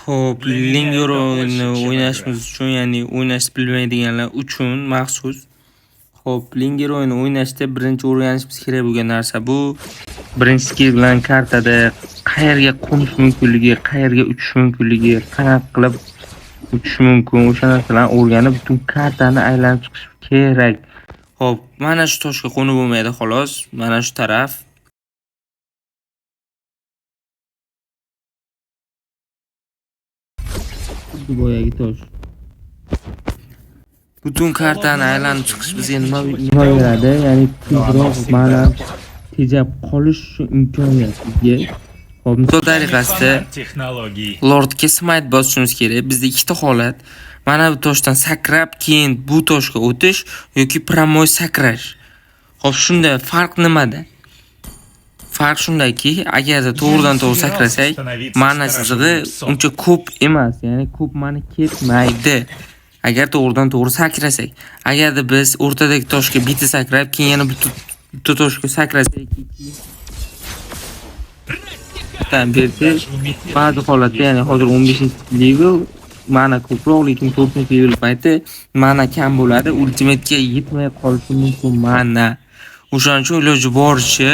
Xo'p, Linger o'yinini o'ynashimiz uchun, ya'ni o'ynashni bilmaydiganlar uchun maxsus. Xo'p, Linger o'yinini o'ynashda birinchi o'rganishimiz kerak bo'lgan narsa bu birinchi skill bilan kartada qayerga qo'nish mumkinligi, qayerga uchish mumkinligi, qanaqa qilib uchish mumkin, o'sha narsalarni o'rganib, butun kartani aylanib chiqish kerak. Xo'p, mana shu toshga qo'nib bo'lmaydi xolos, mana shu taraf. Boyagi tosh. Butun kartani aylanib chiqish bizga nima beradi? Ya'ni tezroq mana tejab qolish imkoniyatiga. Xo'p, misol tariqasida Lordga smite bosishimiz kerak. Bizda ikkita holat. Mana bu toshdan sakrab, keyin bu toshga o'tish yoki pramoy sakrash. Xo'p, shunda farq nimada? Farq shundaki, agarda to'g'ridan to'g'ri sakrasak, mana chizig'i uncha ko'p emas, ya'ni ko'p mana ketmaydi. Agar to'g'ridan to'g'ri sakrasak, agarda biz o'rtadagi toshga bitta sakrab, keyin yana bitta toshga sakrasak, ba'zi holatda, ya'ni hozir 15-level mana ko'proq, lekin 4-level payti mana kam bo'ladi, ultimate'ga yetmay qolishi mumkin mana. O'shaning uchun iloji boricha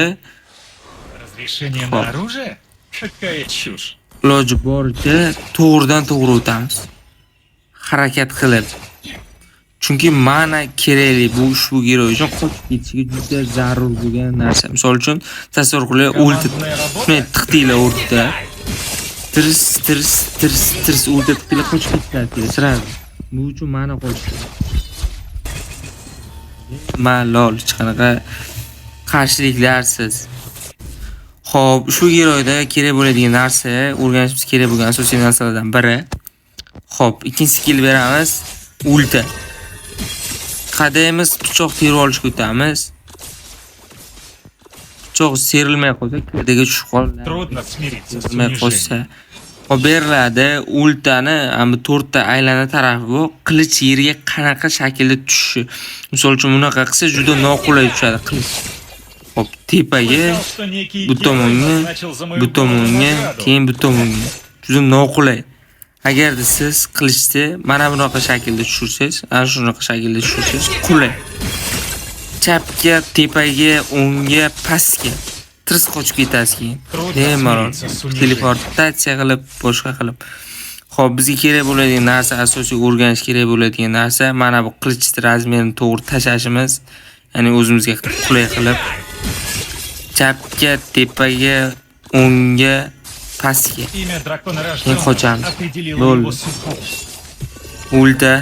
iloji boricha to'g'ridan to'g'ri o'tamiz. Harakat qilib. Chunki mana kerakli bu ushbu giroy uchun qochib ketishiga juda zarur bo'lgan narsa. Misol uchun tasavvur qiling, ulti tiqdinglar o'rtada. Tirs ulti tiqdinglar qochib ketadi. Sirasi. Bu uchun mana qochish. Malol hech qanaqa qarshiliklarsiz. Xo'p, shu giroyda kerak bo'ladigan narsa, o'rganishimiz kerak bo'lgan asosiy narsalardan biri. Xo'p, ikkinchi skill beramiz. Ulti. Qadaymiz pichoq terib olishga o'tamiz. Pichoq serilmay qolsa, kadaga tushib qoladi. Serilmay qolsa, xo'p beriladi. Ultani ham 4 ta aylana tarafi bor. Qilich yerga qanaqa shaklda tushishi. Misol uchun bunaqa qilsa juda noqulay tushadi qilich. Xo'p, tepaga, bu tomonga, keyin bu tomonga. Juda noqulay. Agarda siz qilichni mana bunaqa shaklda tushirsangiz, ana shunaqa shaklda tushirsangiz qulay. Chapga, tepaga, o'ngga, pastga tirs qochib ketasiz keyin. Bemalol teleportatsiya qilib, boshqa qilib. Xo'p, bizga kerak bo'ladigan narsa, asosiy o'rganish kerak bo'ladigan narsa mana bu qilichni razmerini to'g'ri tashlashimiz, ya'ni o'zimizga qulay qilib chapga, tepaga, o'ngga, pastga. Keyin qochamiz. Bo'ldi. Ulta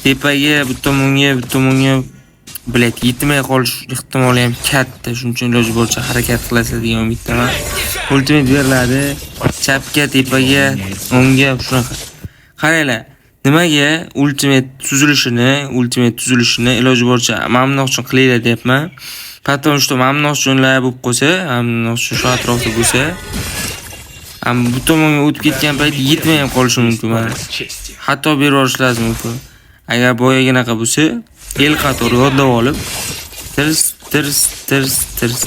tepaga, bu tomonga bilet yetmay qolish ehtimoli ham katta. Shuning uchun iloji boricha harakat qilasiz degan umiddaman. Ultimate beriladi. Chapga, tepaga, o'ngga shunaqa. Qaranglar, nimaga ultimate tuzilishini iloji boricha mamnunchilik qilinglar deyapman. Потому что mamnunchiliklar bo'lib qolsa, mamnunchilik shu atrofda bo'lsa, bu tomonga o'tib ketgan payt yetmay ham qolishi mumkin. Hatto berib yuborishlari mumkin. Agar boyaginaqa bo'lsa, el qatori yodlab olib, tirs.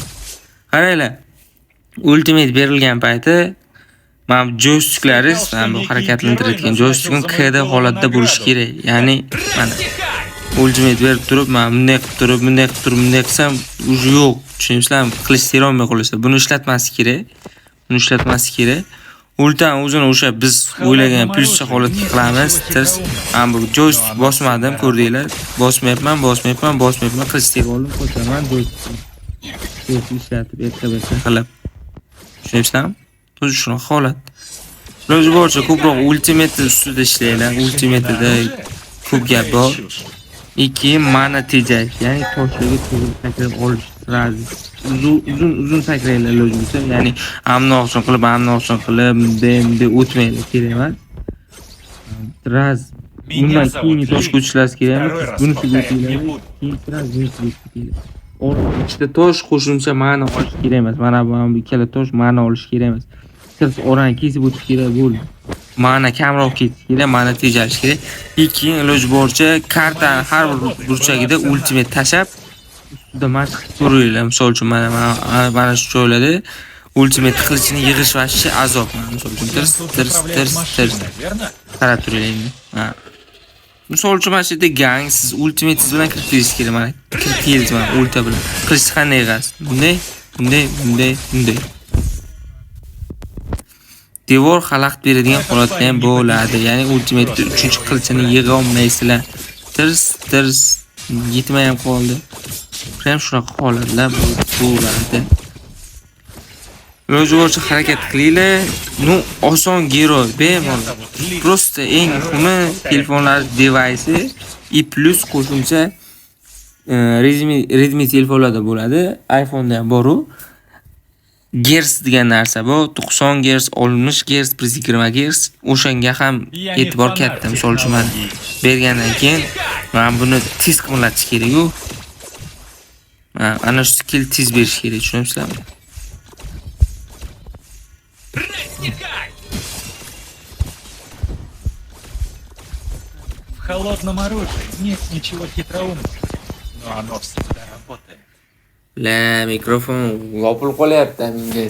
Qaranglar. Ultimate berilgan payti mana bu joystiklaringiz, mana bu harakatlantiradigan joystikning KD holatda bo'lishi kerak. Ya'ni mana ultimate berib turib, mana bunday qilib qilsam, uji yo'q. Tushunasizlarmi? Qilish tera olmay qolsa, buni ishlatmaslik kerak. Ultan o'zini o'sha biz o'ylagan plyuscha holatga qilamiz. Tirs. Mana bu joystik bosmadim, ko'rdinglar? Bosmayapman. Qilish tera olib qo'yaman joystikni. Ishlatib, erta qilib. Tushunasizlarmi? O'zi shunaqa holat. Iloji boricha ko'proq ultimate ustida ishlanglar. Ultimate'da ko'p gap bor. 2 mana tejash, ya'ni toshlarga to'g'ri sakrab olish sirasi. Uzun sakraylar iloji bo'lsa, ya'ni amnoqchon qilib, bunday o'tmaylar, kerak emas. Raz bundan keyin toshga o'tishlari kerak emas. Bunisiga o'tinglar, keyin raz bunisiga o'tinglar. Ichida tosh qo'shimcha ma'no olish kerak emas. Mana bu ikkala tosh ma'no olish kerak emas. Siz orani kesib o'tish kerak bo'ldi. Ma'no kamroq ketish kerak, ma'no tejalish kerak. Keyin iloji boricha kartani har bir burchagida ultimate tashab, ustida mashq qilib turinglar. Misol uchun mana shu joylarda ultimate qilichini yig'ish vashchi azob. Misol uchun tirs. Qarab turinglar. Ha. Misol uchun mana shu yerda gang siz ultimate siz bilan kirib kelishingiz kerak. Mana kirib keldi mana ulta bilan. Qilichni qanday yig'asiz? Bunday. Devor xalaqit beradigan holatda ham bo'ladi. Ya'ni ultimate 3-qilichini yig'a olmaysizlar. Tirs yetmay ham qoldi. Ham shunaqa holatlar bo'ladi. O'zingizcha harakat qilinglar. Oson giroy bemalol. Просто eng muhimi telefonlar device i plus qo'shimcha Redmi telefonlarda bo'ladi. iPhone da ham bor u. Gers degan narsa bu 90 Hz, 60 Hz, 120 Hz. O'shanga ham e'tibor katta. Misol uchun men bergandan keyin men buni tez qimirlatish kerak-ku. Ana shu skill tez berish kerak, tushunamsizlarmi? В холодном оружии нет ничего хитроумного, но оно всегда работает. La mikrofon yopilib qolyapti menga.